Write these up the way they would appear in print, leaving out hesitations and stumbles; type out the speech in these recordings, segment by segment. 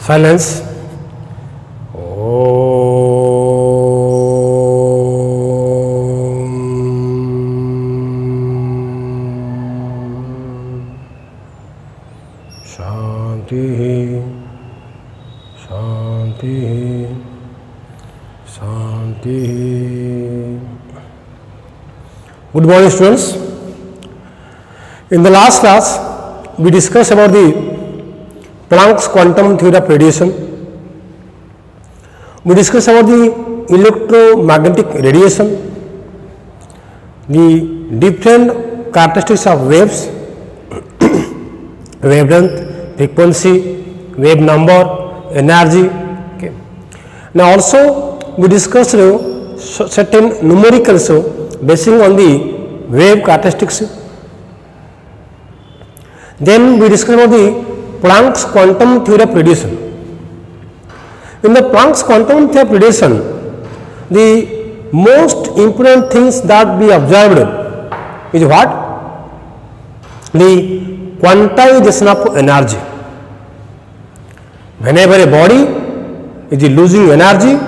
Silence. Shanti, Shanti, Shanti. Good morning, students. In the last class, we discussed about the Planck's quantum theory of radiation. We discussed about the electromagnetic radiation, the different characteristics of waves, wavelength, frequency, wave number, energy. Okay. Now also we discussed certain numericals based on the wave characteristics. Then we discussed about the Planck's quantum theory of radiation. In the Planck's quantum theory of radiation, the most important things that we observed is what? The quantization of energy. Whenever a body is losing energy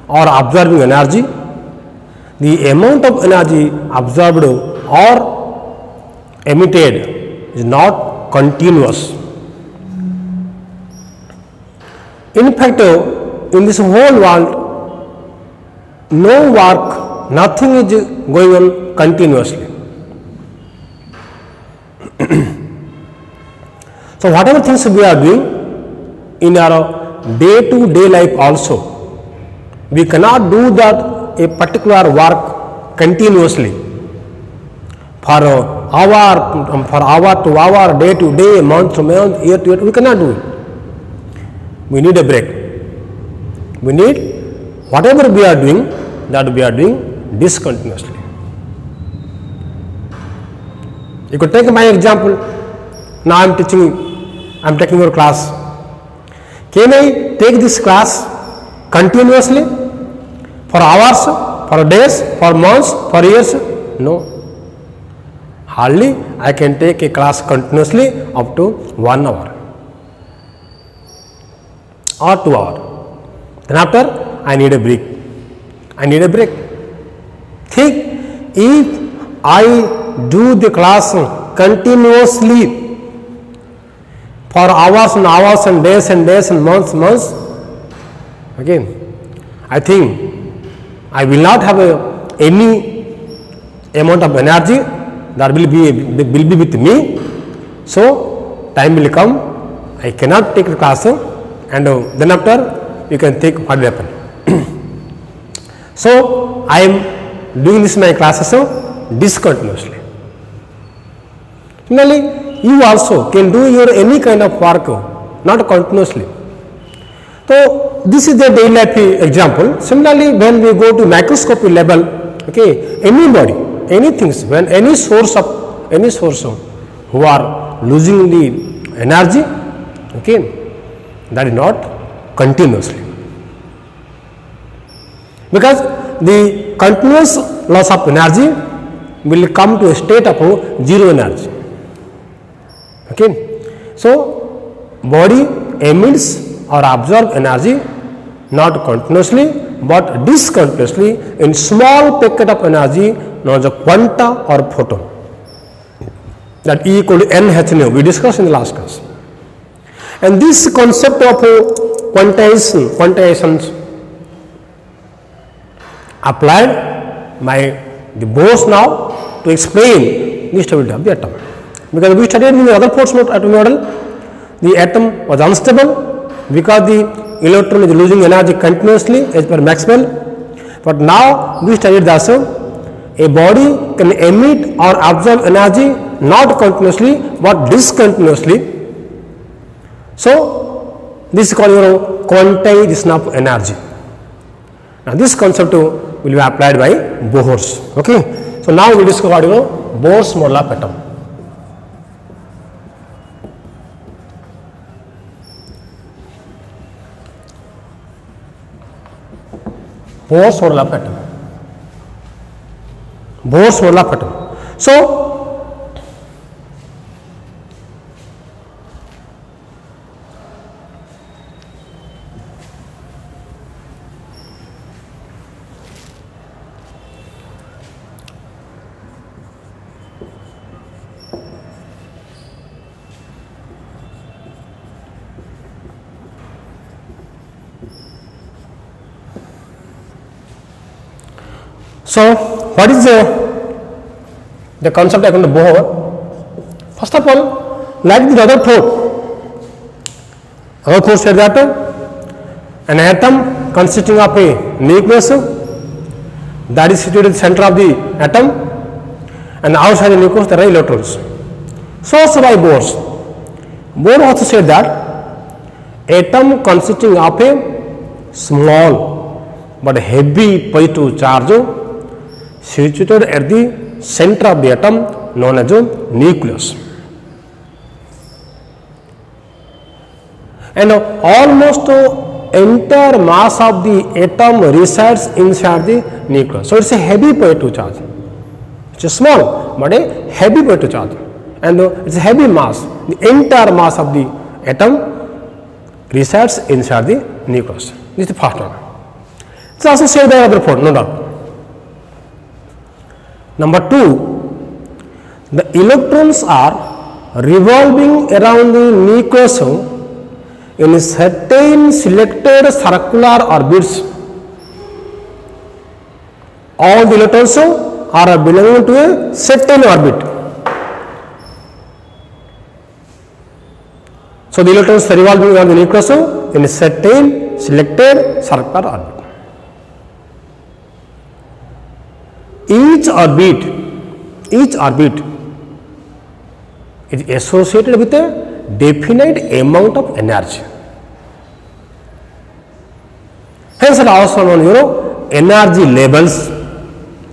or absorbing energy, the amount of energy absorbed or emitted is not continuous. In fact, in this whole world, no work, nothing is going on continuously. So whatever things we are doing in our day-to-day life also, we cannot do that a particular work continuously for hour to hour, day to day, month to month, year to year. We cannot do it. We need a break. We need whatever we are doing, that we are doing discontinuously. You could take my example. Now I am taking your class. Can I take this class continuously for hours, for days, for months, for years? No. Hardly I can take a class continuously up to 1 hour or 2 hours. Then after I need a break. Think, if I do the class continuously for hours and hours and days and months, again, I think I will not have any amount of energy that will be with me. So time will come, I cannot take the class, and then after you can think what will happen. So I am doing this my classes discontinuously. Similarly, you also can do your any kind of work not continuously. So this is the daily life example. Similarly, when we go to microscopic level, okay, anybody, anything, when any source who are losing the energy, okay, that is not continuously, because the continuous loss of energy will come to a state of zero energy. Okay, so body emits or absorbs energy not continuously but discontinuously in small packet of energy known as a quanta or photon, that E equal to NH nu we discussed in the last class. And this concept of quantizations applied by the Bose now to explain the stability of the atom. Because we studied in the other Force atom model, the atom was unstable because the electron is losing energy continuously as per Maxwell. But now we studied that a body can emit or absorb energy not continuously but discontinuously. So this is called quantization of energy. Now this concept will be applied by Bose. Okay. So now we discover Bose model of atom. Bose model of atom. Bose model of atom. So So what is the concept according to Bohr? First of all, like the other thought, our thought said that an atom consisting of a nucleus that is situated in the center of the atom, and outside the nucleus there are electrons. So also by Bohr. Bohr also said that atom consisting of a small but heavy positive charge situated at the center of the atom known as a nucleus. And almost entire mass of the atom resides inside the nucleus. So it's a heavy positive charge. It's a small but a heavy positive charge, and it's a heavy mass. The entire mass of the atom resides inside the nucleus. This is the first one. It's also said by other thought, no doubt. Number two, the electrons are revolving around the nucleus in certain selected circular orbits. All the electrons are belonging to a certain orbit. So the electrons are revolving around the nucleus in a certain selected circular orbit. Each orbit is associated with a definite amount of energy. Hence it also known energy levels.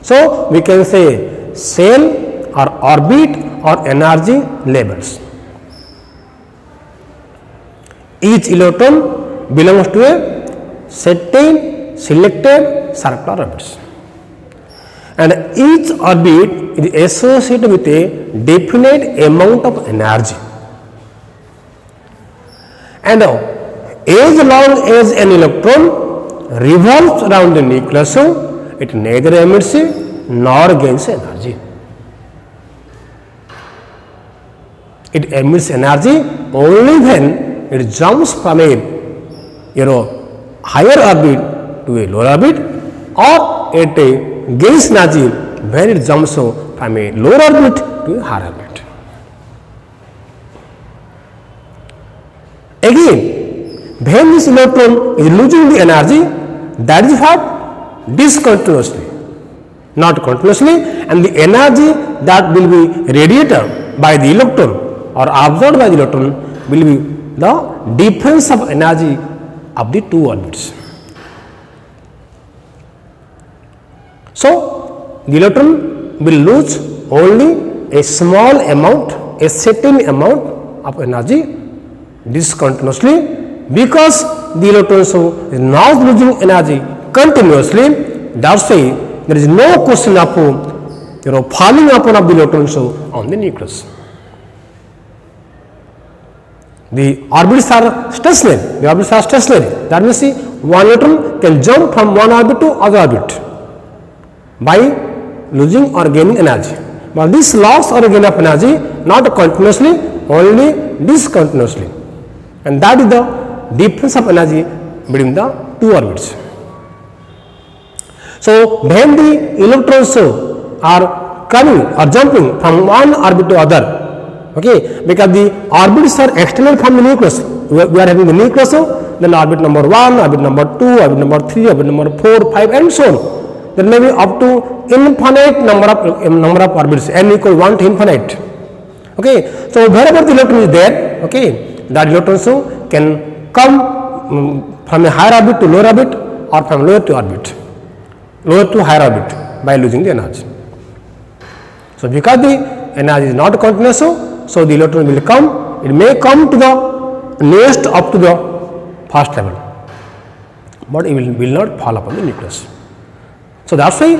So we can say cell or orbit or energy levels. Each electron belongs to a certain selected circular orbits, and each orbit is associated with a definite amount of energy. And as long as an electron revolves around the nucleus, it neither emits nor gains energy. It emits energy only when it jumps from a higher orbit to a lower orbit, or it gains energy when it jumps from a lower orbit to a higher orbit. Again, when this electron is losing the energy, that is what? Discontinuously, not continuously, and the energy that will be radiated by the electron or absorbed by the electron will be the difference of energy of the two orbits. So the electron will lose only a small amount, a certain amount of energy discontinuously, because the electron is not losing energy continuously. That's why there is no question of falling upon of the electrons on the nucleus. The orbits are stationary. That means one electron can jump from one orbit to other orbit by losing or gaining energy. But this loss or gain of energy not continuously, only discontinuously, and that is the difference of energy between the two orbits. So when the electrons are coming or jumping from one orbit to other, okay, because the orbits are external from the nucleus. We are having the nucleus, then orbit number 1, orbit number 2, orbit number 3, orbit number 4, 5, and so on. There may be up to infinite number of orbits, n equal 1 to infinite. Okay, so wherever the electron is there, okay, that electrons can come from a higher orbit to lower orbit, or from lower to higher orbit by losing the energy. So because the energy is not continuous, so the electron will come, it may come to the nearest up to the first level, but it will not fall upon the nucleus. So that's why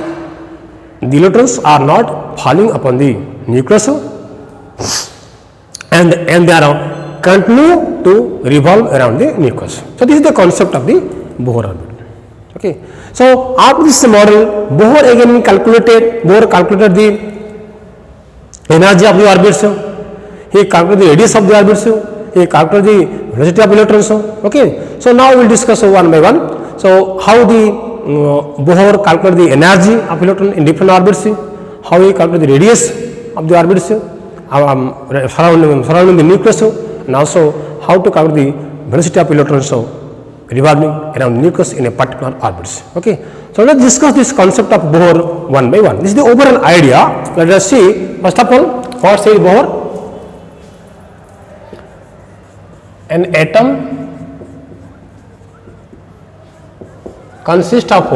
the electrons are not falling upon the nucleus, and they are continue to revolve around the nucleus. So this is the concept of the Bohr orbit. Okay. So after this model, Bohr again calculated the energy of the orbits. He calculated the radius of the orbits. He calculated the velocity of electrons. Okay. So now we will discuss one by one. So how the Bohr calculate the energy of electron in different orbits, how he calculate the radius of the orbits surrounding the nucleus, and also how to calculate the velocity of electrons revolving around the nucleus in a particular orbits. Okay. So let's discuss this concept of Bohr one by one. This is the overall idea. Let us see first of all what says Bohr. An atom consists of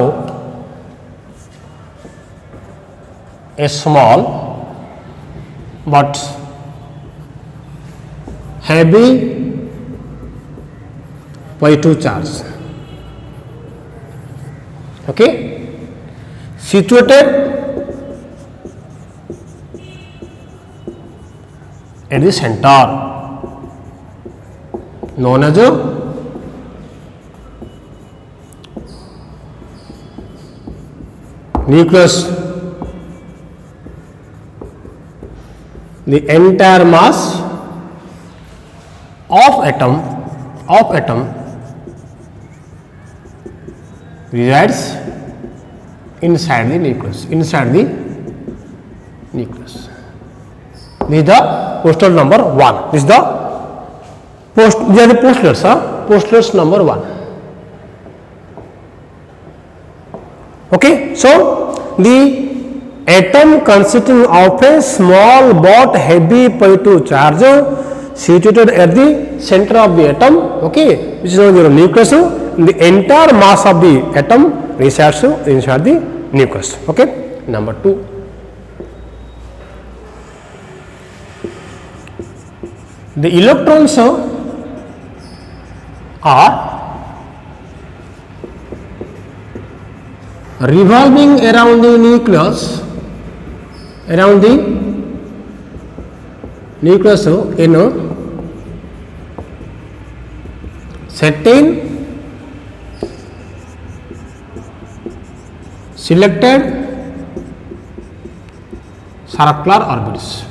a small but heavy positive charge, okay, situated at the center, known as a nucleus. The entire mass of atom resides inside the nucleus. This is the postulat number 1. This is the postulates number 1. Okay, so the atom consisting of a small but heavy positive charge situated at the center of the atom, okay, which is known as the nucleus. The entire mass of the atom resides inside the nucleus. Okay, number 2. The electrons are revolving around the nucleus in a certain selected circular orbits.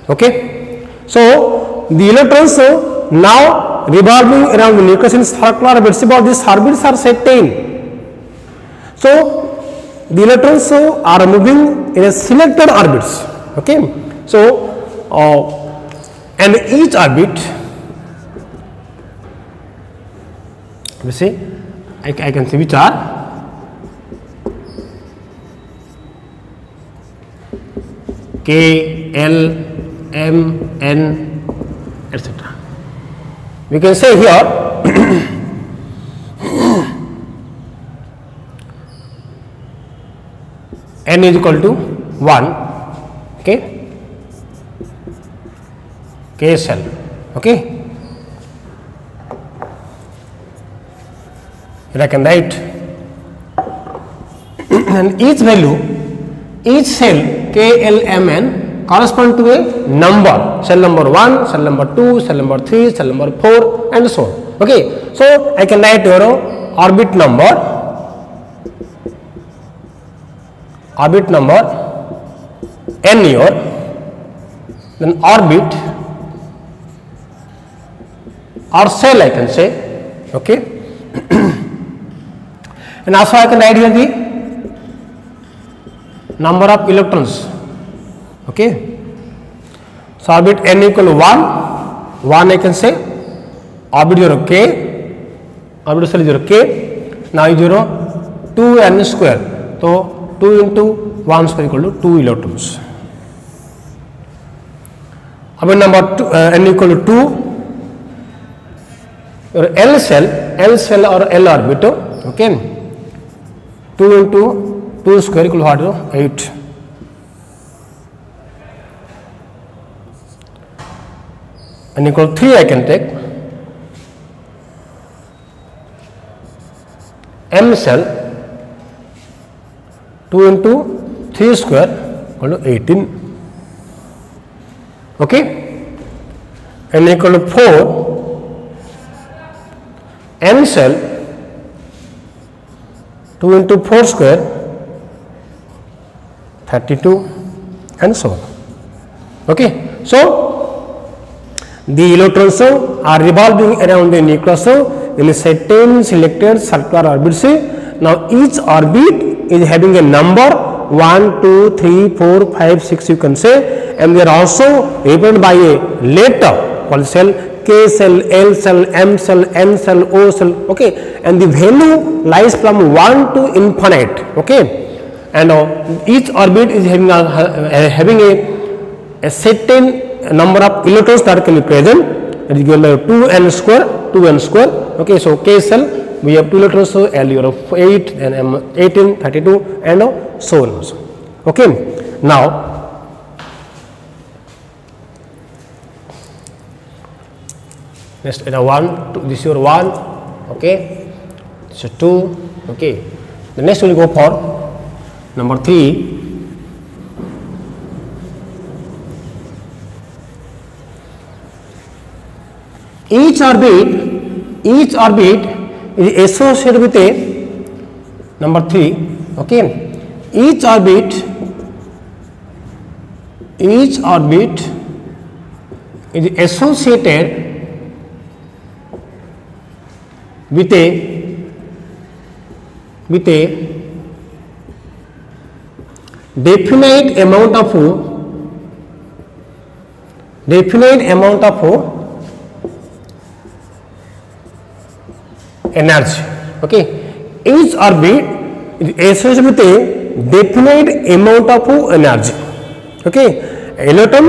Okay, so the electrons now revolving around the nucleus in circular orbits, but these orbits are certain. So the electrons are moving in a selected orbits. Okay, so and each orbit, we see, I can see which are K, L, M, N, etc. We can say here N is equal to 1, okay, K cell, okay. Here I can write and each value, each cell K, L, M, N correspond to a number, cell number 1, cell number 2, cell number 3, cell number 4 and so on. Okay. So I can write your orbit number n here, then orbit or cell I can say, okay. And also I can write here the number of electrons, okay. So orbit n equal to 1 I can say, orbit 0 k, orbit cell 0 k, now is 0 2n square, so 2 into 1 square equal to 2 electrons. Orbit number n equal to 2, your L cell or L orbit, okay, 2 into 2 square equal to what? 8. N equal to 3 I can take. M cell 2 into 3 square equal to 18. Okay. N equal to 4. N cell 2 into 4 square 32 and so on. Okay. So the electrons are revolving around the nucleus in a certain selected circular orbit. See, now each orbit is having a number 1, 2, 3, 4, 5, 6 you can say, and they are also represented by a letter called cell, K cell, L cell, M cell, N cell, O cell, okay, and the value lies from 1 to infinite, okay, and each orbit is having a certain number of electrons that can be present. It is given by 2n square, okay, so K cell we have 2 electrons, so L you have 8 and M 18, 32 and so on also, okay. Now next is 1, this is your 1, okay, so 2, okay. The next we will go for number 3. Each orbit is associated with a number 3, okay. Each orbit is associated with a definite amount of energy, okay. Each orbit is associated with a definite amount of energy, okay. Electron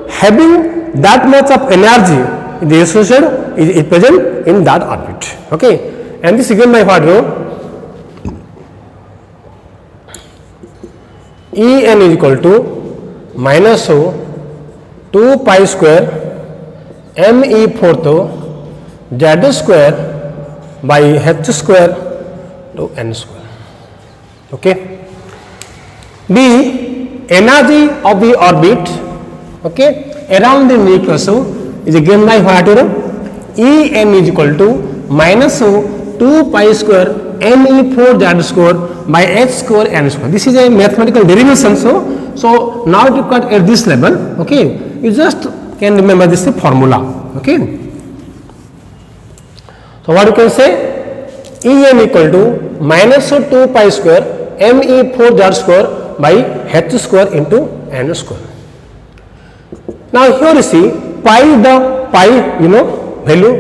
having that much of energy is associated, is present in that orbit, okay. And this is given by what, En is equal to minus 2 pi square me fourth z square by h square to n square, okay. The energy of the orbit, okay, around the nucleus is given by what, En is equal to minus 2 pi square me4 z square by h square n square. This is a mathematical derivation, so now you cut at this level, okay, you just can remember this formula, okay. So what you can say, En equal to minus 2 pi square me4 z square by h square into n square. Now here you see pi, the pi value,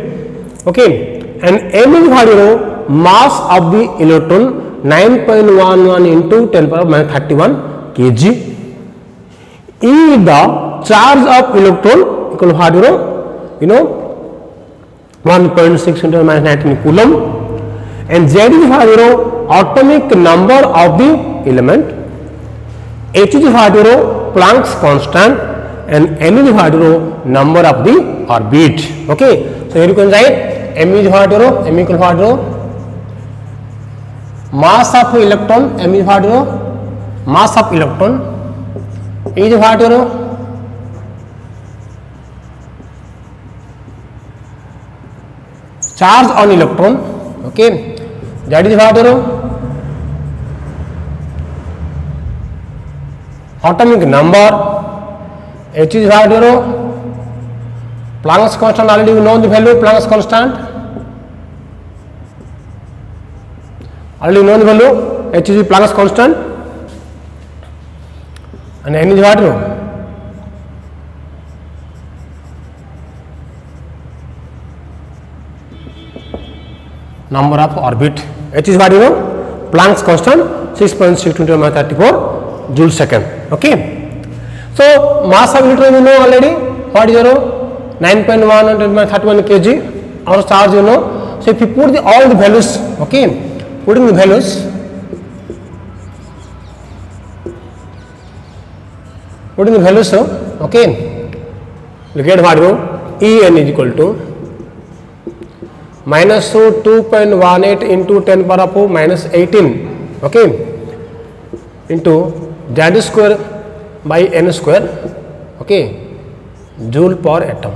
okay, and m is what, mass of the electron 9.11 into 10 power minus 31 kg. E is the charge of electron equal to what, 1.6 into minus 19 coulomb, and Z is what, atomic number of the element, H is what, Planck's constant, and M is what, number of the orbit, okay. So here you can write M is what, M equal what, mass of electron, M is what, mass of electron, E is what, charge on electron, okay. That is what, atomic number, H is what, Planck's constant, already you know the value, Planck's constant, already know the value, H is Planck's constant, and N is what, number of orbit, H is what, Planck's constant 6.6 into 34 joule second, okay. So mass of electron you know already, what is 9.1 into 31 kg, our charge you know. So if you put all the values, okay, putting the values, okay, you get what, En is equal to minus 2.18 into 10 power of minus 18, okay, into z square by n square, okay, joule per atom.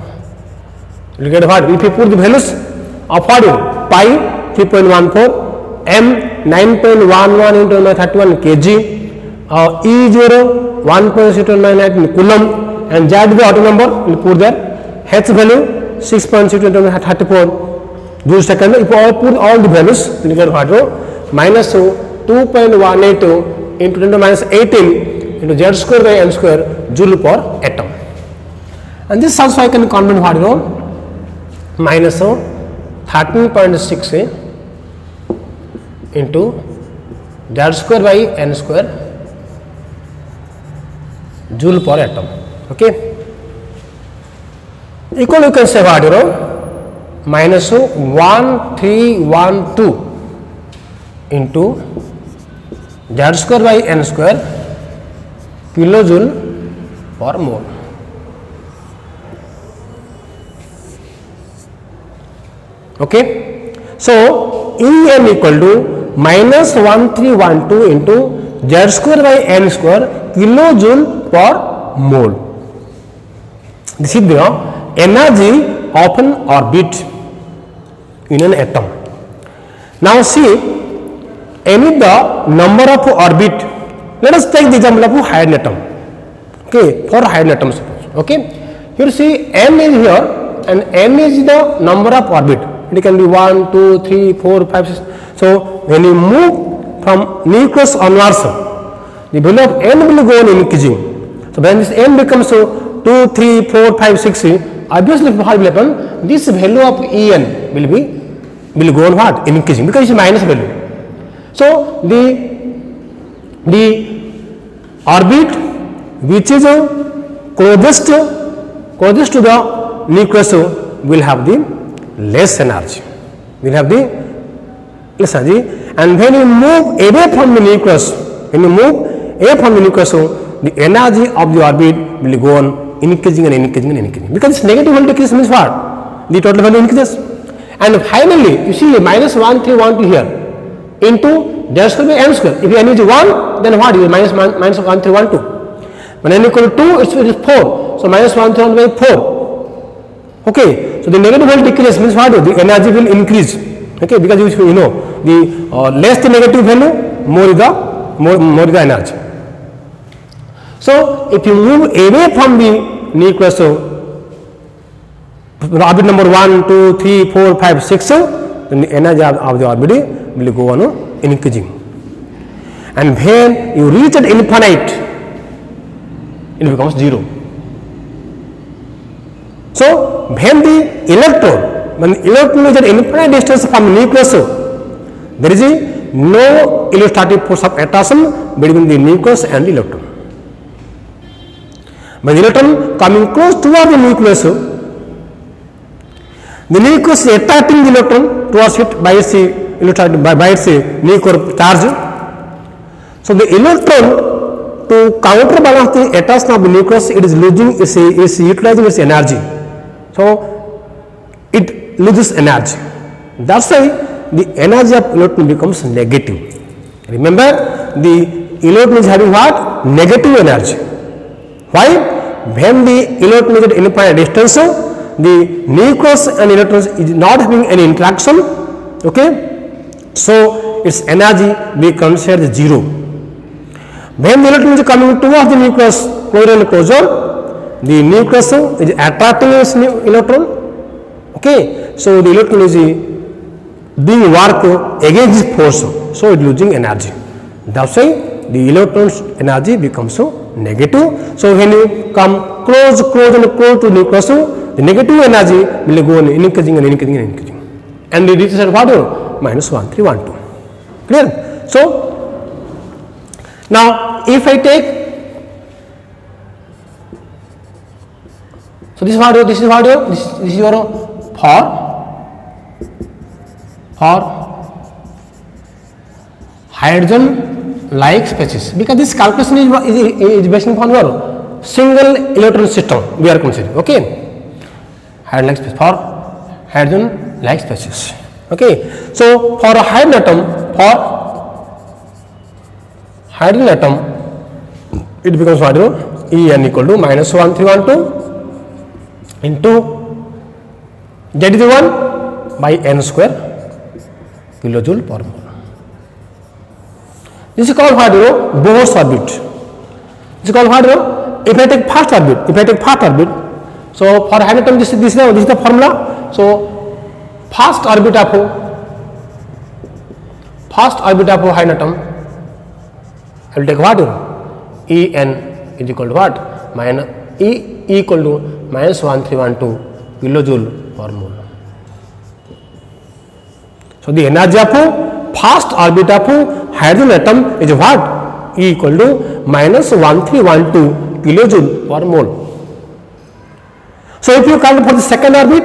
You get what? If you put the values of what, pi 3.14, m 9.11 into 31 kg, E 0 1.629 coulomb, and Z the auto number, you put there, H value 6.6 into 34 joule second. If you put all the values, then you get what? Minus 2.182 into 10 to minus 18 into z square by n square joule per atom. And this also I can convert what? Minus 13.6 into z square by n square joule per atom. Okay. Equal you can say what? Minus 1312 into z square by n square kilojoule per mole. Okay. So En equal to minus 1312 into z square by n square kilojoule per mole. This is the energy of an orbit in an atom. Now see, any the number of orbit. Let us take the example of hydrogen atom. Okay, for hydrogen atom suppose. Okay, here see m is here and m is the number of orbit. It can be 1, 2, 3, 4, 5, 6. So when you move from nucleus onwards, the value of n will go on increasing. So when this n becomes 2, 3, 4, 5, 6, obviously what will happen? This value of En will go on what? Increasing, because it is minus value. So the orbit which is closest to the nucleus will have the less energy. Will have the less energy, and when you move away from the nucleus, the energy of the orbit will go on increasing and increasing and increasing, because this negative value decrease means what? The total value increases, and finally you see minus 1312 here into z square by n square. If n is 1, then what? You minus 1312. When n equal to 2, it is 4. So minus 1312 by 4. Okay. So the negative value decrease means what? The energy will increase. Okay, because you know the less the negative value, more is the energy. So if you move away from the nucleus, orbit number 1, 2, 3, 4, 5, 6, then the energy of the orbit will go on increasing. And when you reach at infinite, it becomes 0. So when the electron is at infinite distance from nucleus, there is no electrostatic force of attraction between the nucleus and the electron. When the electron coming close towards the nucleus is attracting the electron towards it by its nuclear charge. So the electron, to counterbalance the attraction of the nucleus, it is utilizing its energy. So it loses energy. That's why the energy of electron becomes negative. Remember, the electron is having what? Negative energy. Why? When the electron is at infinite distance, the nucleus and electrons is not having any interaction. Okay, so its energy we consider 0. When the electron is coming towards the nucleus closer and closer, the nucleus is attracting its electron. Okay, so the electron is doing work against this force, so it is losing energy. That's why the electron's energy becomes negative. So when you come close to the nucleus, the negative energy will go on increasing and increasing and increasing, and it reaches at what? Minus 1312. Clear? So now if I take, so this is your for hydrogen like species, because this calculation is based upon your single electron system we are considering. Okay, hydrogen like species, for hydrogen like species. Okay, so for a hydrogen atom, it becomes what? En equal to minus 1312 into z is 1 by n square kilojoule per mole. This is called what? Bohr's orbit. This is called what? If I take first orbit, so for hydrogen this is the formula. So first orbit of hydrogen atom, I will take what? En is equal to what? E equal to minus 1312 kilojoule per mole. So the energy of first orbit of hydrogen atom is what? E equal to minus 1312 kilojoule per mole. So if you count for the second orbit,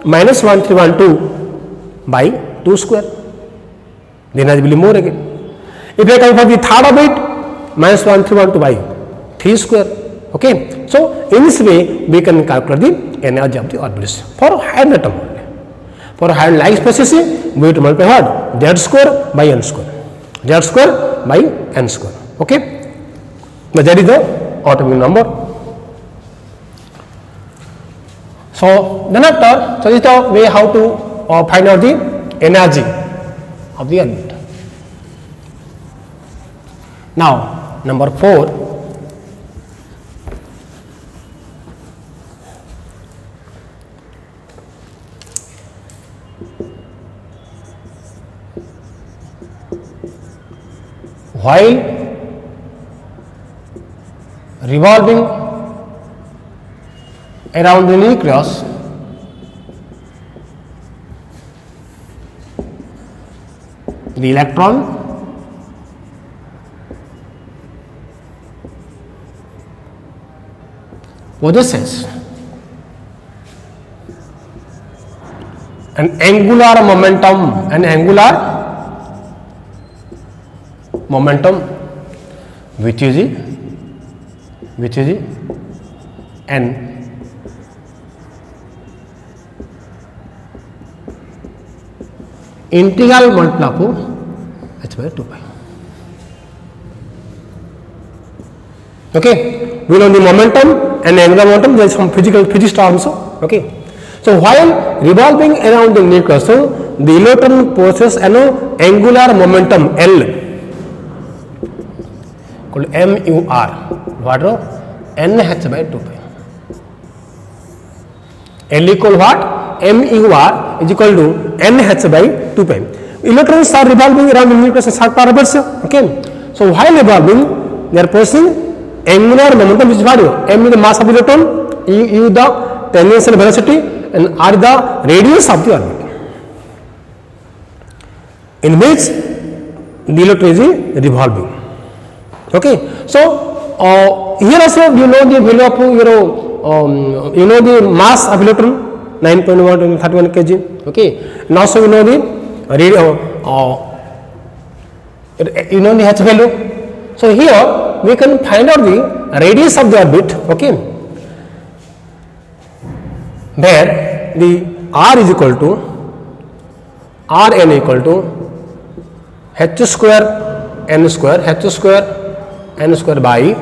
minus 1312 by 2 square, the energy will be more again. If I count for the third orbit, minus 1312 by 3 square. Okay. So in this way we can calculate the energy of the orbits for hydrogen atom only. For hydrogen like species, we have to multiply what? Z square by n square. Z square by n square. Okay. But that is the atomic number. So then after, so this is the way how to find out the energy of the orbit. Now number 4. While revolving around the nucleus, the electron possesses an angular momentum which is an integral multiple of h by 2 pi. Okay, we know the momentum and angular momentum. There is some physics terms. Okay, so while revolving around the nucleus, so the electron possesses an angular momentum L called MUR, what? NH by 2 pi. L equal what? MUR is equal to NH by 2 pi. Electrons are revolving around the nucleus in circular orbits. Okay, so while revolving, they are possessing angular momentum, which is what? M is the mass of the electron, U the tangential velocity, and R the radius of the orbit, in which the electron is revolving. Okay, so here also you know the value of you know the mass of electron 9.131 kg. Okay, and also you know the you know the h value. So here we can find out the radius of the orbit. Okay, where the r is equal to Rn equal to h square n square by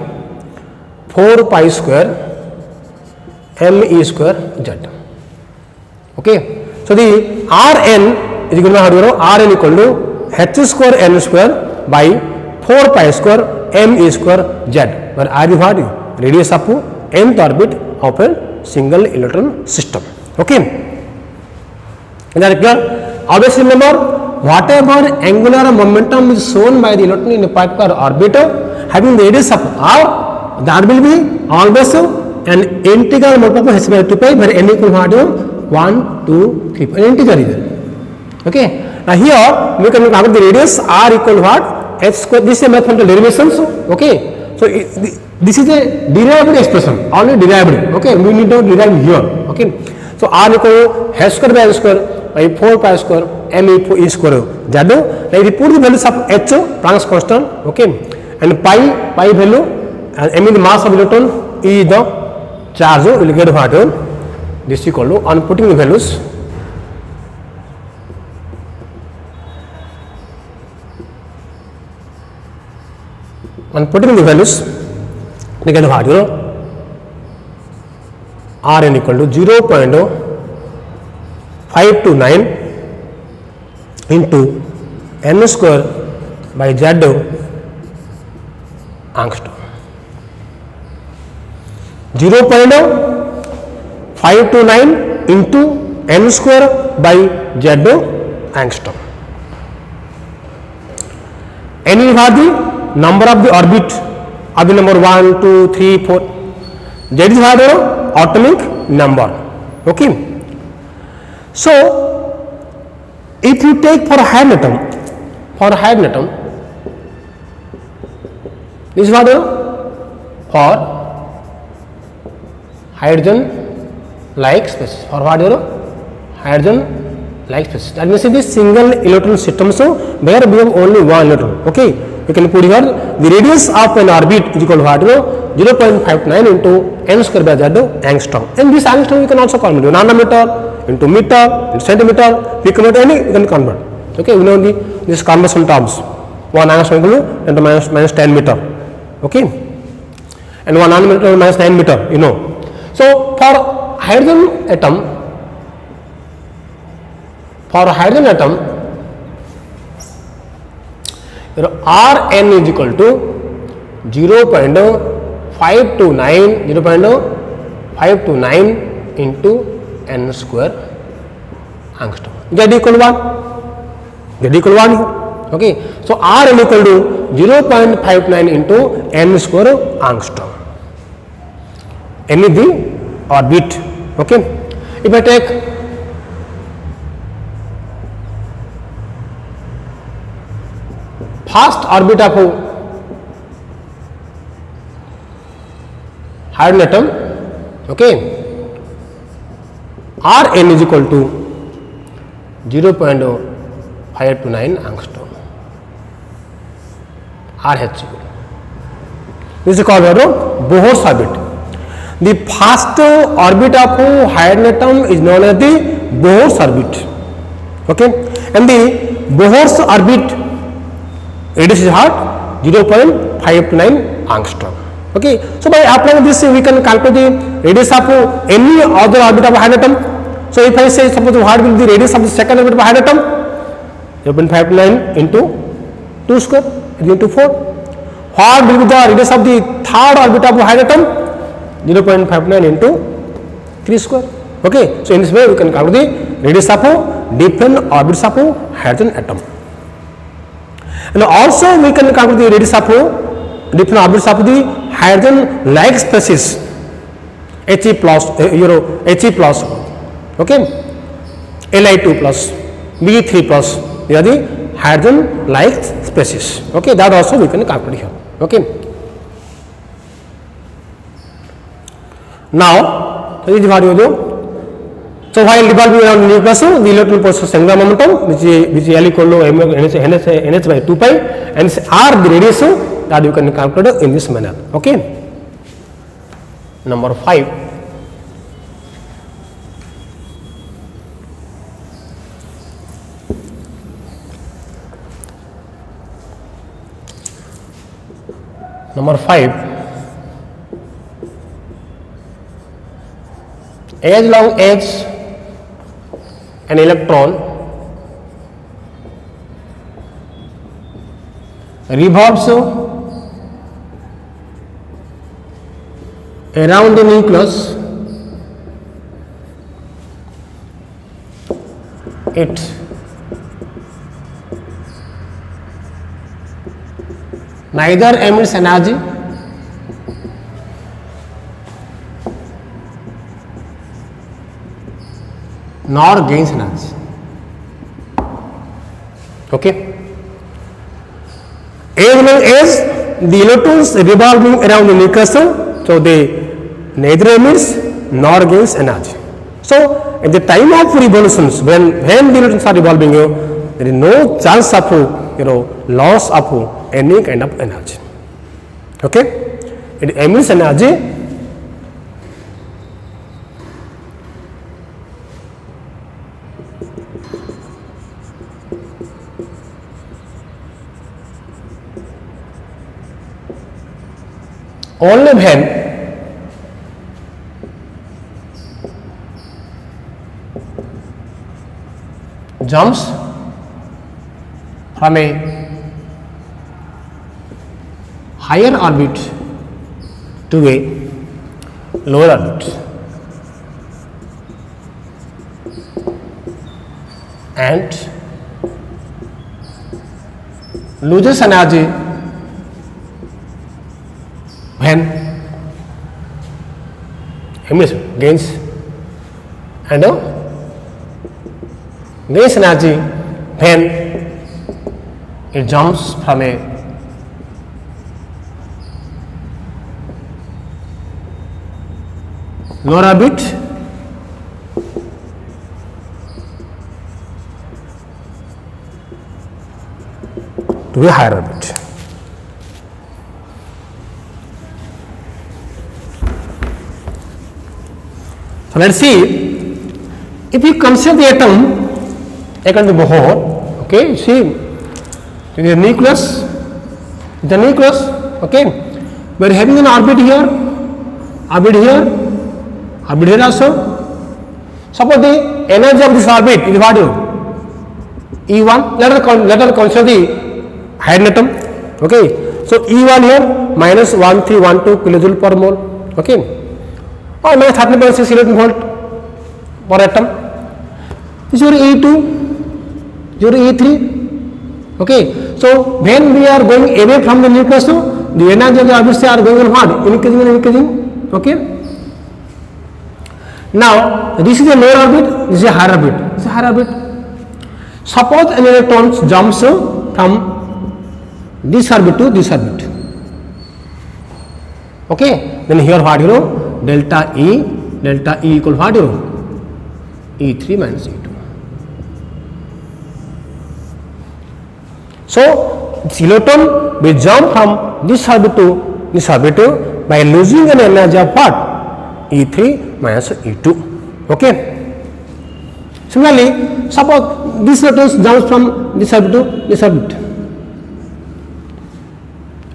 4 pi square m e square z. Okay, so the Rn is equal to how do you know? Rn equal to h square n square by 4 pi square m e square z, where r is what? Radius of nth orbit of a single electron system. Okay, is that clear? Obviously remember, whatever angular momentum is shown by the electron in a particular orbit having the radius of r, that will be always an integral multiple of h by 2 pi, where n equal to 1, 2, 3, an integer is there. Okay, now here we can calculate the radius r equal to what? H square. This is a mathematical derivation. So okay, so this is a derived expression, already derived. Okay, we need to derive here. Okay, so r equal to h square by n square by 4 pi square m e square z. Now if you put the values of h, Planck's constant, okay, and pi value, and m is the mass of electron, e is the charge, you will get what? This equal to, on putting the values, we get what? Rn equal to 0.529 into n square by z angstrom. 0.529 into n square by z angstrom. N is the number of the orbit of the number 1, 2, 3, 4. Z is the atomic number. Okay. So if you take for hydrogen atom, this is what for hydrogen like species, for what hydrogen like species. That means it is single electron system, so where we have only one electron. Okay, you can put here the radius of an orbit is equal to what 0.59 into n square by z angstrom, and this angstrom you can also convert into nanometer, into meter, into centimeter, picometer, any you can convert. Okay, we know this conversion terms. 1 angstrom equal to 10 to minus 10 meter. Okay, and 1 nanometer minus 9 meter, you know. So for hydrogen atom, Rn is equal to 0.529 into n square angstrom. Z equal to 1. Okay, so Rn equal to 0.59 into n square angstrom. N is the orbit. Okay, if I take first orbit of hydrogen atom, okay, Rn is equal to 0.529 angstrom. RH. This is called Bohr's orbit. The first orbit of hydrogen atom is known as the Bohr's orbit. Okay, and the Bohr's orbit radius is what 0.529 angstrom. Okay, so by applying this we can calculate the radius of any other orbit of hydrogen atom. So if I say suppose what will be the radius of the second orbit of hydrogen atom, 0.59 into 2 square into 4. What will be the radius of the third orbit of hydrogen atom? 0.59 into 3 square. Okay, so in this way we can calculate the radius of different orbits of hydrogen atom. And also we can calculate the radius of different orbits of the hydrogen like species He plus okay, Li2 plus, Be3 plus, they are the hydrogen like species. Okay, that also we can calculate here. Okay, now this is what you do. So while revolving around the nucleus, the electron possesses angular momentum which is L equal to nh by 2 pi, and r the radius that you can calculate in this manner. Okay, number 5. Number 5, as long as an electron revolves around the nucleus, it neither emits energy nor gains energy. Okay, as long as the electrons revolving around the nucleus, so they neither emits nor gains energy. So at the time of revolutions, when the electrons are revolving, there is no chance of loss of any kind of energy. Okay, it emits energy only when jumps from a higher orbit to a lower orbit. and loses energy when gains and gains energy when it jumps from a lower orbit to a higher orbit. So let's see, if you consider the atom to Bohr, okay, see the nucleus, okay, we are having an orbit here also. Suppose the energy of this orbit is what? E1. Let us consider the hydrogen atom. Okay, so E1 here minus 1312 kilojoule per mole. Okay, or minus 13.6 electron volt per atom. This is your E2, your E3. Okay, so when we are going away from the nucleus, the energy of the orbits are going on what? Increasing. Okay. Now this is a lower orbit, this is a higher orbit. Suppose an electron jumps from this orbit to this orbit. Okay, then here what delta E equal what E3 minus E2. So this electron will jump from this orbit to this orbit by losing an energy of what? E3 minus E2. Okay. Similarly, suppose this electron jumps from this orbit to this orbit.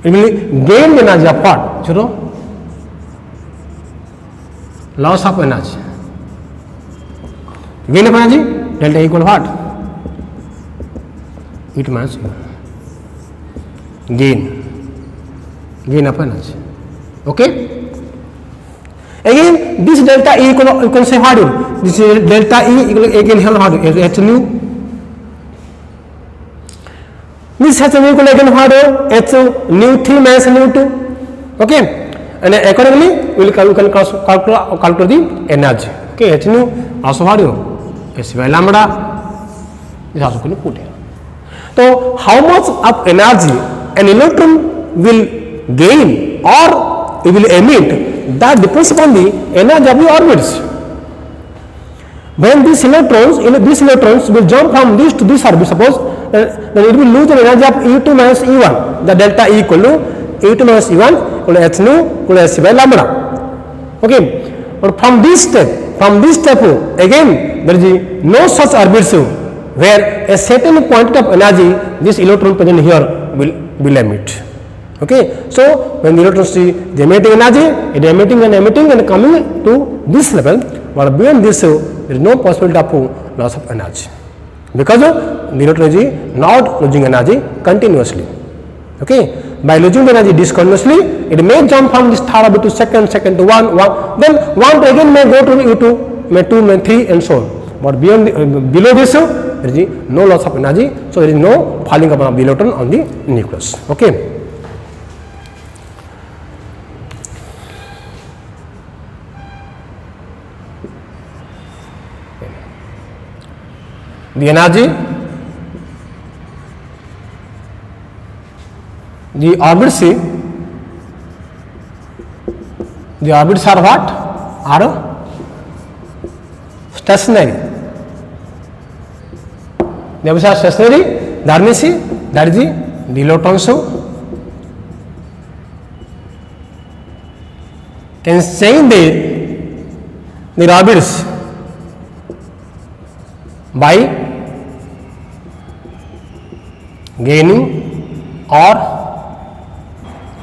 It will gain energy of what? 0. Loss of energy. Gain of energy delta equal what? E2 minus E1. Gain of energy. Okay. Again, this delta E you can say what? This is delta E equal again here what? H nu. This H nu equal again what? H nu 3 minus nu 2. Okay, and accordingly we can calculate the energy. Okay, H nu also what? S by lambda is also going to put here. So how much of energy an electron will gain or it will emit, that depends upon the energy of the orbits. When these electrons will jump from this to this orbit, suppose then it will lose the energy of E2 minus E1. The delta E equal to E2 minus E1 equal to H nu equal to S by lambda. Okay, but from this step again there is no such orbits where a certain quantity of energy this electron present here will emit. Okay, so when the electrons see the emitting energy, it is emitting and coming to this level, but beyond this there is no possibility of loss of energy, because the electron is not losing energy continuously. Okay, by losing the energy discontinuously, it may jump from this third orbit to second to one, then one again may go to E2, may 2, may 3 and so on. But below this there is no loss of energy, so there is no falling upon of the electron on the nucleus. Okay. The energy, the orbits are what? Are stationary. The orbits are stationary. That means that is the electrons can change the orbits by gaining or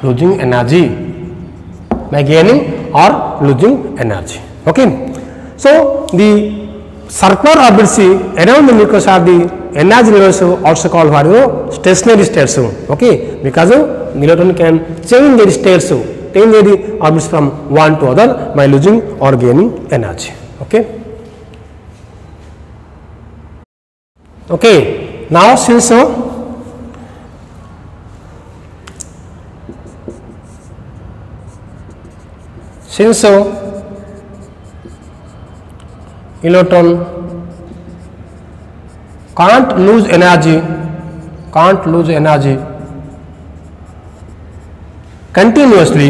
losing energy. Okay, so the circular orbits around the nucleus are the energy levels also called what? Stationary states. Okay, because the electron can change their states, change the orbits from one to other by losing or gaining energy. Okay. Okay, now since electron can't lose energy continuously,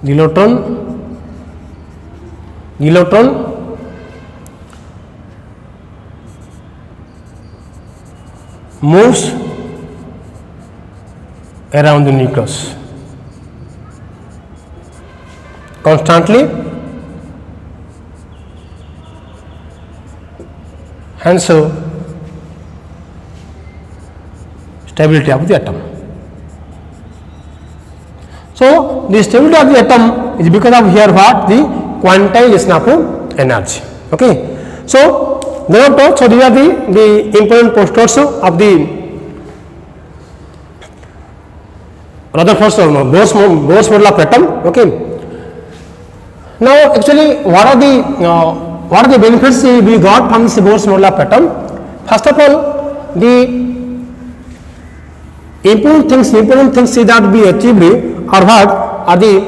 the electron moves around the nucleus constantly, hence stability of the atom. So the stability of the atom is because of here what, the quantization of energy. Okay. So therefore, so these are the important postulates of the Rutherford's Bohr's model of atom. Okay. Now actually what are the benefits we got from this Bohr's model of atom? First of all, the important things that we achieved are what are the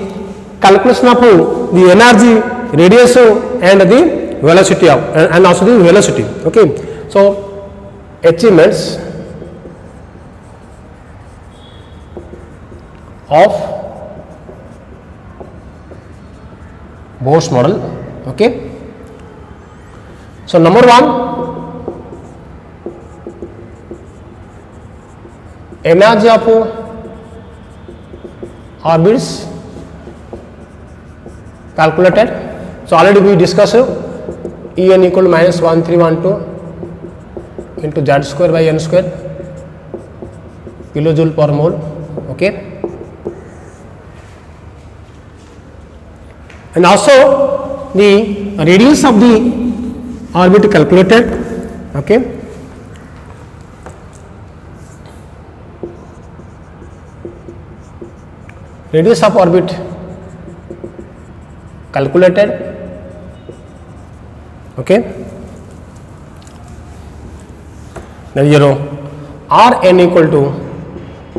calculation of the energy, radiation and the velocity of and also the velocity. Okay. So achievements of Bohr's model. Okay. So number one, energy of orbits calculated. So already we discussed En equal to minus 1312 into Z square by N square kilojoule per mole. Okay. And also the radius of the orbit calculated. Okay. Radius of orbit calculated. Okay. Now here Rn equal to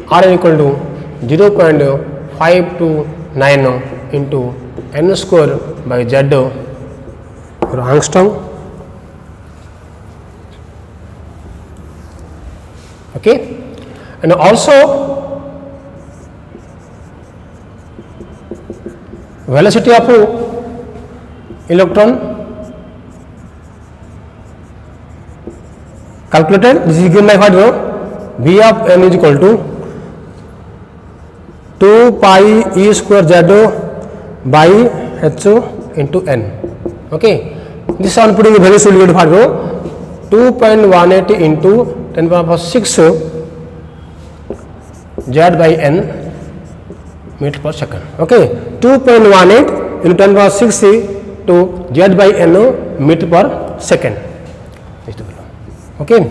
0.529 into N square by Z or angstrom. Okay. And also velocity of electron calculated. This is given by what? V of n is equal to 2 pi e square z by h into n. Okay. This one putting a very solid value 2.18 into 10 power 6 z by n meter per second. Okay. 2.18 into 10 power 6 to z by n meter per second. Okay.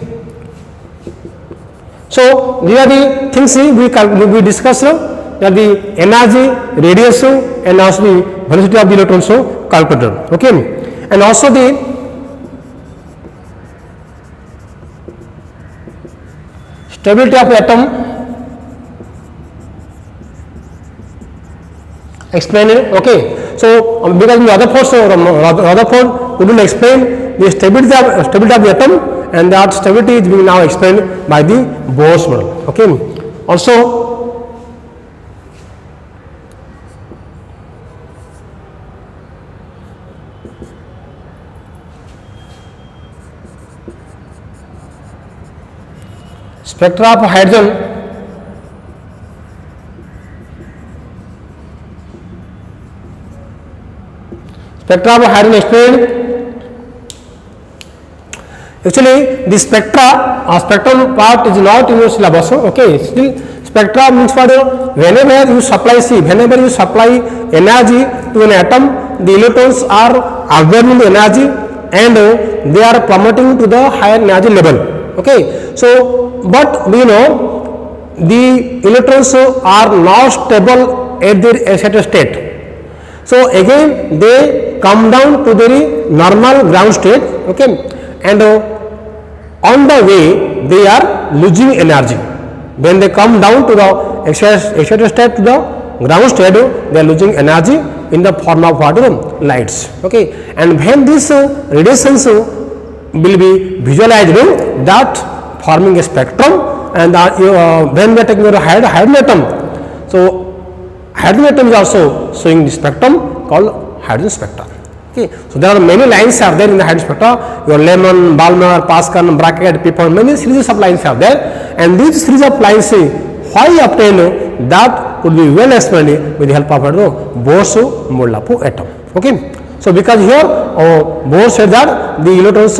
So these are the things we discussed, that the energy, radiation and also the velocity of the electrons calculated. Okay. And also the stability of atom explained. Okay. So because Rutherford couldn't explain the stability of the atom, and that stability is being now explained by the Bohr's model. Okay. Also spectra of hydrogen explained. Actually the spectrum part is not in your syllabus. Okay. Still spectra means what? Whenever you supply energy to an atom, the electrons are absorbing the energy and they are plummeting to the higher energy level. Okay. So but we know the electrons are not stable at their excited state. So again they come down to their normal ground state, okay, and on the way they are losing energy. When they come down to the excited state to the ground state, they are losing energy in the form of what? Lights, okay. And when this radiations will be visualized, that forming a spectrum, and when we are taking a hydrogen atom, so hydrogen atom is also showing the spectrum called hydrogen spectra. Okay. So there are many lines are there in the hydrogen spectra. Your Lemon, Balmer, Pascal, Brackett, Pippin, many series of lines are there, and these series of lines, why obtained, that could be well explained with the help of Bohr-Mohr-Lyapunov atom. Okay. So because here Bohr said that the electrons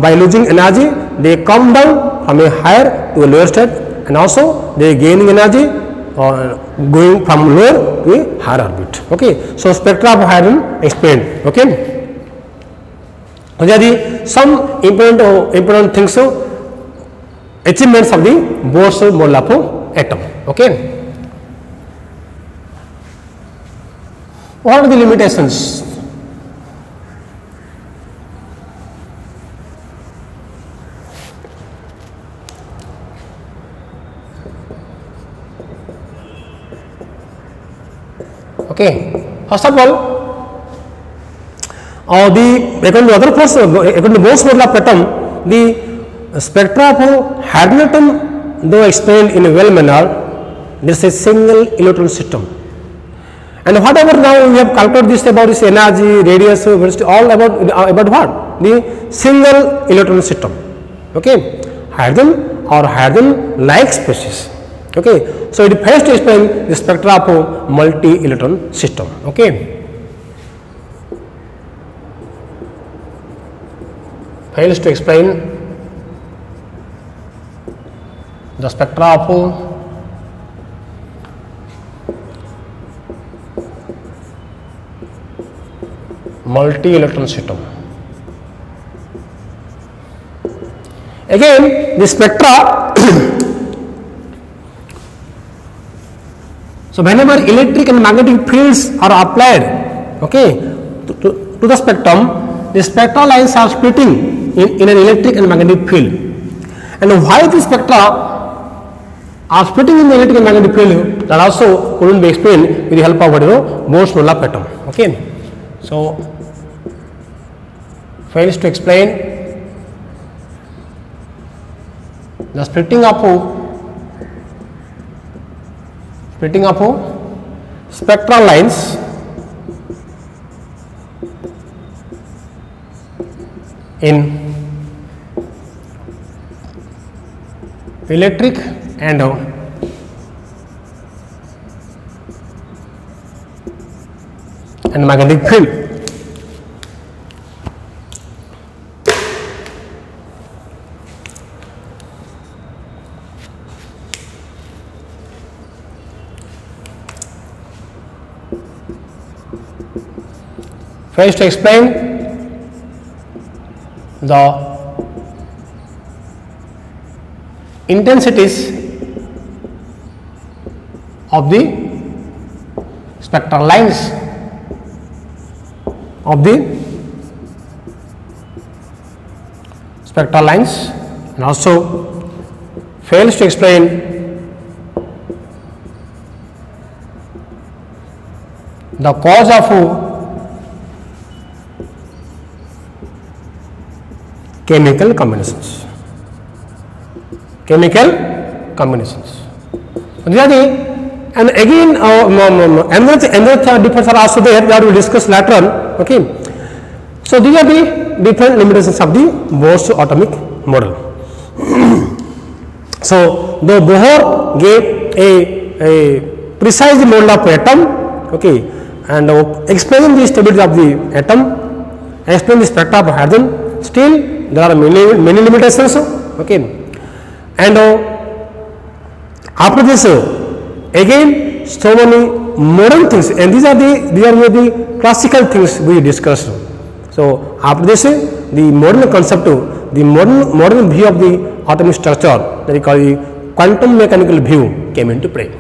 by losing energy they come down from a higher to a lower state, and also they gaining energy going from lower to a higher orbit. Okay. So spectra of hydrogen explained. Okay. So there are some important things, achievements of the Bohr-Mohr-Lyapunov atom. Okay. What are the limitations? Okay. First of all, according to other force, according to Bohr-Mohr-Lyapunov atom, the spectra of hydrogen atom, though explained in a well manner, this is a single electron system. And whatever now we have calculated this about this energy, radius, velocity, all about what? The single electron system. Okay. Hydrogen or hydrogen-like species. Okay. So it fails to explain the spectra of multi-electron system. Okay. Fails to explain the spectra of multi-electron system. Again, the spectra. So whenever electric and magnetic fields are applied, okay, to the spectrum, the spectral lines are splitting in an electric and magnetic field. And why the spectra are splitting in the electric and magnetic field, that also couldn't be explained with the help of Bohr-Mohr-Lyapunov atom. Okay. So fails to explain the splitting of spectral lines in electric and magnetic field. First, to explain the intensities of the spectral lines and also fails to explain the cause of chemical combinations. And again, another difference are also there that we will discuss later on. Okay. So these are the different limitations of the Bohr's atomic model. So the Bohr gave a precise model of atom, okay, and explaining the stability of the atom, explain the spectra of hydrogen. Still there are many limitations. Okay. And after this, again so many modern things, and these are the classical things we discussed. So after this, the modern concept, the modern view of the atomic structure, that we call the quantum mechanical view, came into play.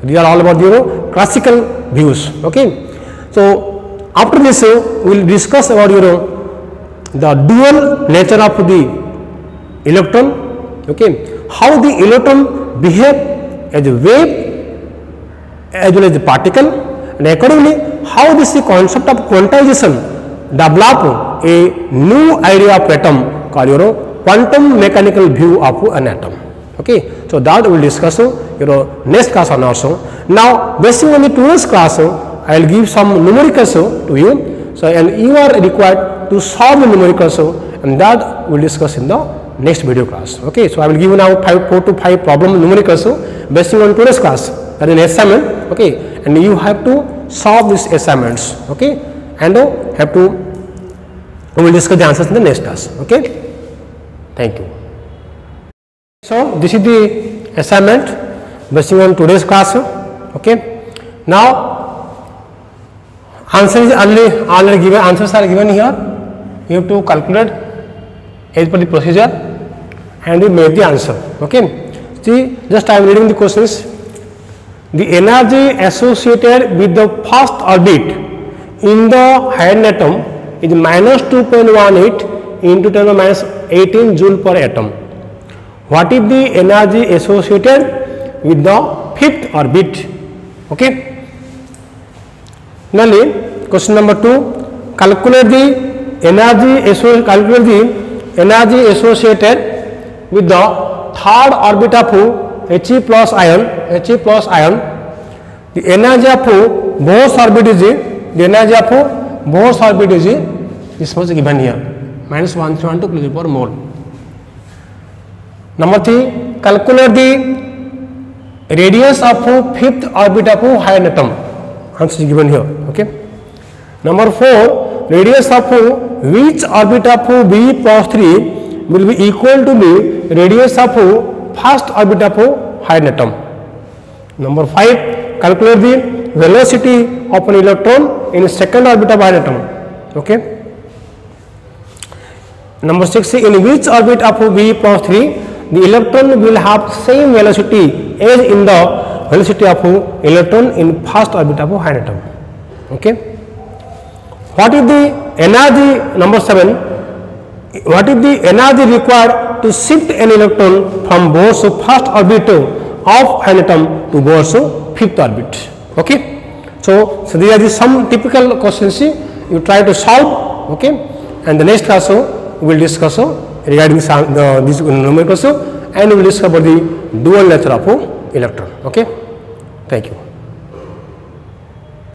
These are all about the classical views. Okay. So After this, we will discuss about the dual nature of the electron. Okay, how the electron behave as a wave as well as a particle, and accordingly how this concept of quantization develop a new idea of atom called quantum mechanical view of an atom. Okay, so that we will discuss next class on also. Now, based on the today's class, I will give some numericals to you. So, and you are required to solve the numericals, and that we will discuss in the next video class. Okay, so I will give you now 4 to 5 problem numericals based on today's class. That is an assignment. Okay, and you have to solve these assignments. Okay, and we will discuss the answers in the next class. Okay, thank you. So this is the assignment based on today's class. Okay, now answer is already given. Answers are given here. You have to calculate as per the procedure and you make the answer. Okay, see, just I am reading the questions. The energy associated with the first orbit in the hydrogen atom is minus 2.18 into 10 to the minus 18 joule per atom. What is the energy associated with the fifth orbit? Okay. Now, question number 2. Calculate the energy associated with the third orbit of He plus ion. The energy of Bohr's orbit is this much given here, minus 112 to the power mole. Number 3, calculate the radius of fifth orbit of hydrogen atom. Answer is given here. Okay. Number 4, radius of which orbit of B plus 3 will be equal to the radius of first orbit of hydrogen atom. Number 5, calculate the velocity of an electron in second orbit of hydrogen atom. Okay. Number 6, in which orbit of B plus 3 the electron will have same velocity as in the velocity of electron in first orbit of hydrogen atom. Okay. What is the energy? Number 7, what is the energy required to shift an electron from Bohr's first orbit of hydrogen atom to Bohr's fifth orbit? Okay. So these are some typical questions you try to solve. Okay. And the next class we will discuss regarding these numericals, and we will discuss about the dual nature of electron. Okay. Thank you.